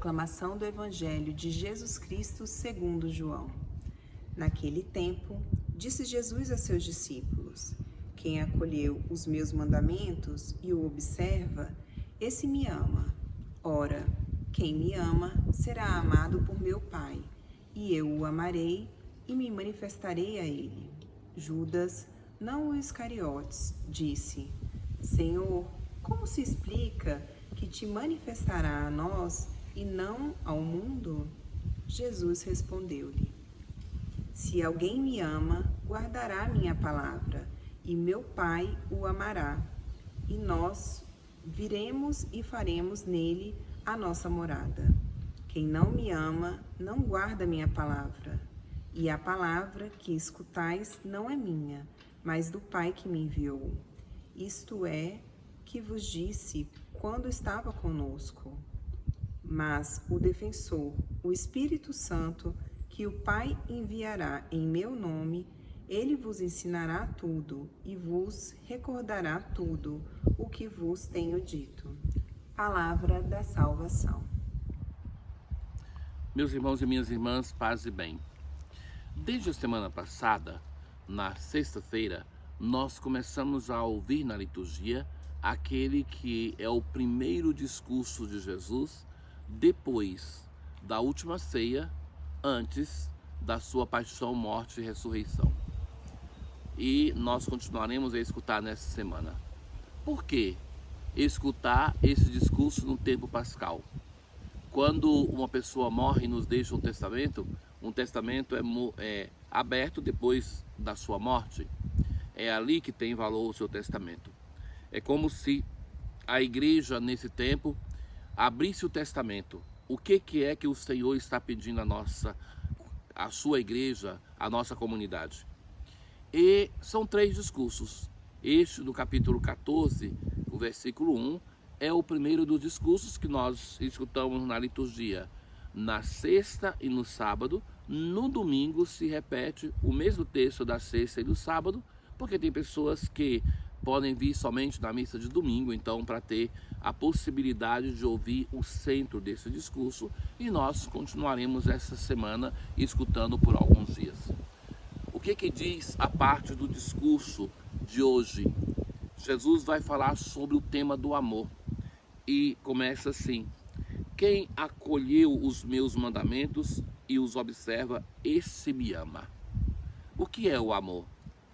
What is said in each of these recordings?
Proclamação do Evangelho de Jesus Cristo segundo João. Naquele tempo, disse Jesus a seus discípulos: Quem acolheu os meus mandamentos e o observa, esse me ama. Ora, quem me ama será amado por meu Pai, e eu o amarei e me manifestarei a ele. Judas, não o Iscariotes, disse: Senhor, como se explica que te manifestará a nós e não ao mundo? Jesus respondeu-lhe: Se alguém me ama, guardará minha palavra, e meu Pai o amará, e nós viremos e faremos nele a nossa morada. Quem não me ama, não guarda minha palavra, e a palavra que escutais não é minha, mas do Pai que me enviou. Isto é, que vos disse quando estava conosco. Mas o defensor, o Espírito Santo, que o Pai enviará em meu nome, ele vos ensinará tudo e vos recordará tudo o que vos tenho dito. Palavra da salvação. Meus irmãos e minhas irmãs, paz e bem. Desde a semana passada, na sexta-feira, nós começamos a ouvir na liturgia aquele que é o primeiro discurso de Jesus depois da última ceia, antes da sua paixão, morte e ressurreição. E nós continuaremos a escutar nessa semana. Por que escutar esse discurso no tempo pascal? Quando uma pessoa morre e nos deixa um testamento é aberto depois da sua morte. É ali que tem valor o seu testamento. É como se a igreja, nesse tempo, abrisse o testamento. O que é que o Senhor está pedindo a sua igreja, a nossa comunidade? E são 3 discursos. Este, do capítulo 14, o versículo 1, é o primeiro dos discursos que nós escutamos na liturgia. Na sexta e no sábado, no domingo se repete o mesmo texto da sexta e do sábado, porque tem pessoas que podem vir somente na missa de domingo, então para ter a possibilidade de ouvir o centro desse discurso, e nós continuaremos essa semana escutando por alguns dias. O que diz a parte do discurso de hoje? Jesus vai falar sobre o tema do amor e começa assim: quem acolheu os meus mandamentos e os observa, esse me ama. O que é o amor?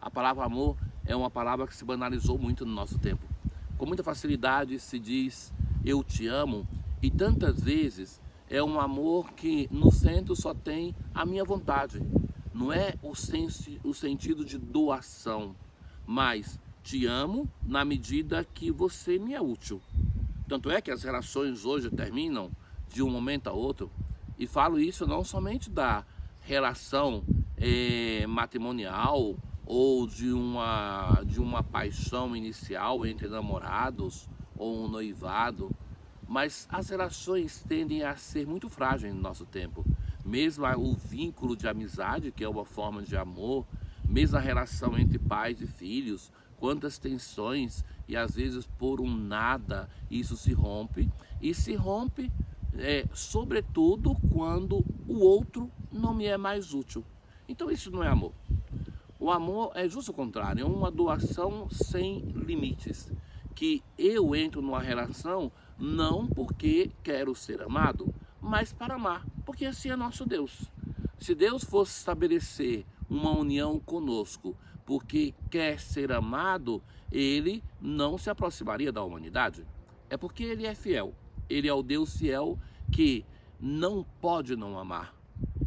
A palavra amor é uma palavra que se banalizou muito no nosso tempo. Com muita facilidade se diz eu te amo, e tantas vezes é um amor que no centro só tem a minha vontade. Não é o sentido de doação, mas te amo na medida que você me é útil. Tanto é que as relações hoje terminam de um momento a outro, e falo isso não somente da relação matrimonial, ou de uma paixão inicial entre namorados ou um noivado, mas as relações tendem a ser muito frágeis no nosso tempo. Mesmo o vínculo de amizade, que é uma forma de amor, mesmo a relação entre pais e filhos, quantas tensões, e às vezes por um nada isso se rompe, e se rompe sobretudo quando o outro não me é mais útil. Então isso não é amor. O amor é justo o contrário, é uma doação sem limites, que eu entro numa relação não porque quero ser amado, mas para amar, porque assim é nosso Deus. Se Deus fosse estabelecer uma união conosco porque quer ser amado, ele não se aproximaria da humanidade. É porque ele é fiel, ele é o Deus fiel que não pode não amar.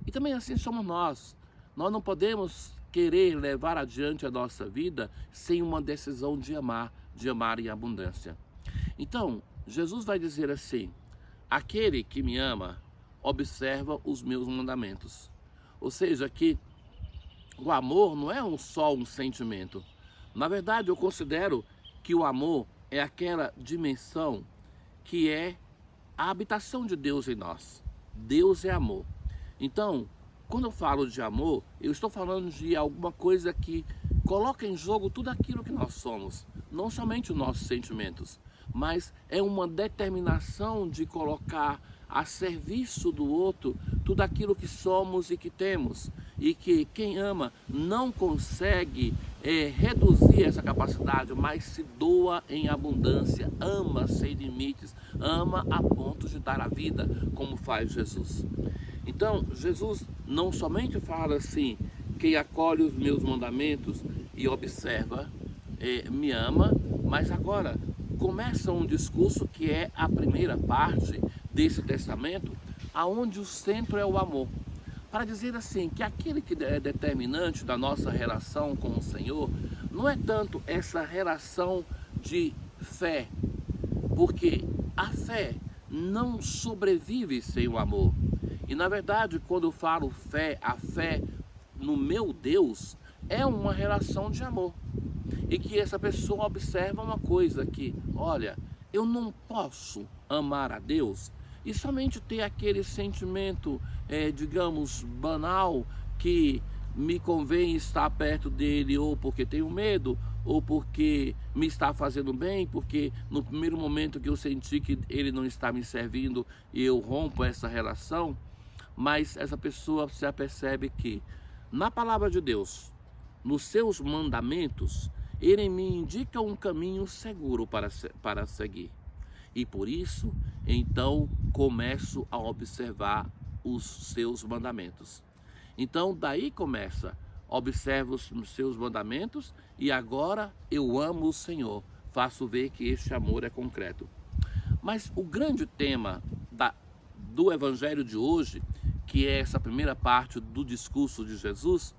E também assim somos nós. Nós não podemos querer levar adiante a nossa vida sem uma decisão de amar em abundância. Então, Jesus vai dizer assim: aquele que me ama, observa os meus mandamentos. Ou seja, que o amor não é só um sentimento. Na verdade, eu considero que o amor é aquela dimensão que é a habitação de Deus em nós. Deus é amor. Então, quando eu falo de amor, eu estou falando de alguma coisa que coloca em jogo tudo aquilo que nós somos, não somente os nossos sentimentos, mas é uma determinação de colocar a serviço do outro tudo aquilo que somos e que temos. E que quem ama não consegue reduzir essa capacidade, mas se doa em abundância, ama sem limites, ama a ponto de dar a vida, como faz Jesus. Então, Jesus não somente fala assim, quem acolhe os meus mandamentos e observa, me ama, mas agora começa um discurso que é a primeira parte desse testamento, aonde o centro é o amor. Para dizer assim, que aquele que é determinante da nossa relação com o Senhor, não é tanto essa relação de fé, porque a fé não sobrevive sem o amor. E na verdade, quando eu falo fé, a fé no meu Deus é uma relação de amor. E que essa pessoa observa uma coisa que, olha, eu não posso amar a Deus e somente ter aquele sentimento, digamos, banal, que me convém estar perto dele ou porque tenho medo, ou porque me está fazendo bem, porque no primeiro momento que eu senti que ele não está me servindo, eu rompo essa relação. Mas essa pessoa se apercebe que na palavra de Deus, nos seus mandamentos, ele me indica um caminho seguro para seguir. E por isso, então, começo a observar os seus mandamentos. Então, daí começa, observo os seus mandamentos e agora eu amo o Senhor. Faço ver que este amor é concreto. Mas o grande tema do Evangelho de hoje, que é essa primeira parte do discurso de Jesus,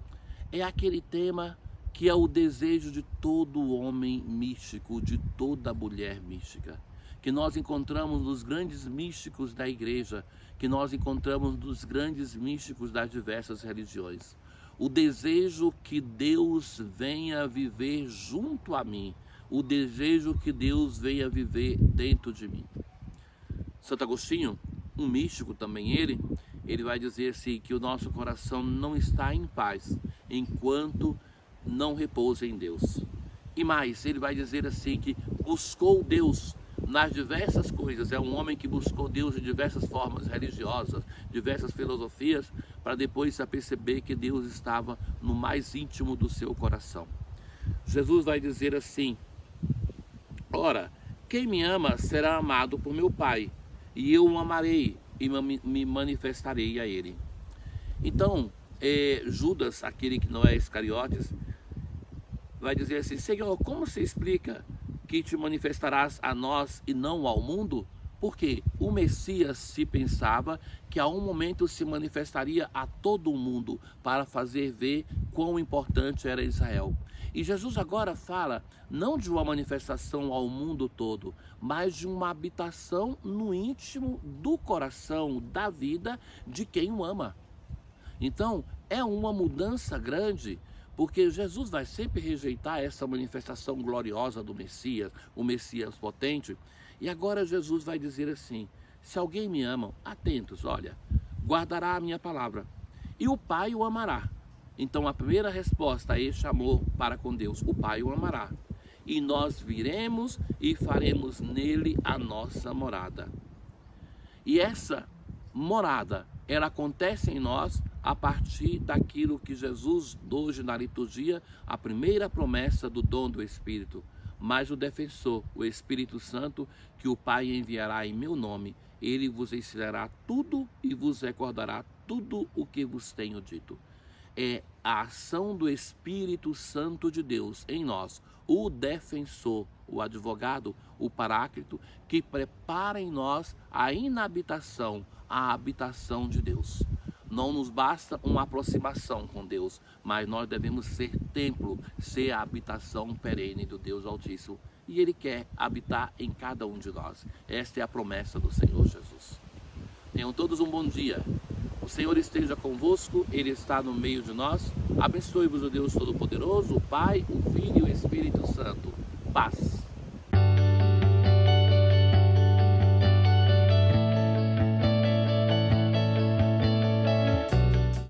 é aquele tema que é o desejo de todo homem místico, de toda mulher mística, que nós encontramos nos grandes místicos da igreja, que nós encontramos nos grandes místicos das diversas religiões. O desejo que Deus venha viver junto a mim, o desejo que Deus venha viver dentro de mim. Santo Agostinho, um místico também ele vai dizer assim, que o nosso coração não está em paz enquanto não repousa em Deus. E mais, ele vai dizer assim, que buscou Deus nas diversas coisas. É um homem que buscou Deus de diversas formas religiosas, diversas filosofias, para depois se aperceber que Deus estava no mais íntimo do seu coração. Jesus vai dizer assim, ora, quem me ama será amado por meu Pai, e eu o amarei e me manifestarei a ele. Então, Judas, aquele que não é Iscariotes, vai dizer assim, Senhor, como se explica que te manifestarás a nós e não ao mundo? Porque o Messias se pensava que a um momento se manifestaria a todo o mundo para fazer ver quão importante era Israel. E Jesus agora fala não de uma manifestação ao mundo todo, mas de uma habitação no íntimo do coração, da vida de quem o ama. Então, é uma mudança grande, porque Jesus vai sempre rejeitar essa manifestação gloriosa do Messias, o Messias potente. E agora Jesus vai dizer assim, se alguém me ama, atentos, olha, guardará a minha palavra, e o Pai o amará. Então a primeira resposta a este amor para com Deus, o Pai o amará. E nós viremos e faremos nele a nossa morada. E essa morada, ela acontece em nós a partir daquilo que Jesus, hoje na liturgia, a primeira promessa do dom do Espírito, mas o defensor, o Espírito Santo, que o Pai enviará em meu nome, ele vos ensinará tudo e vos recordará tudo o que vos tenho dito. É a ação do Espírito Santo de Deus em nós, o defensor, o advogado, o paráclito, que prepara em nós a inabitação, a habitação de Deus. Não nos basta uma aproximação com Deus, mas nós devemos ser templo, ser a habitação perene do Deus Altíssimo. E Ele quer habitar em cada um de nós. Esta é a promessa do Senhor Jesus. Tenham todos um bom dia. O Senhor esteja convosco, Ele está no meio de nós. Abençoe-vos o Deus Todo-Poderoso, o Pai, o Filho e o Espírito Santo. Paz.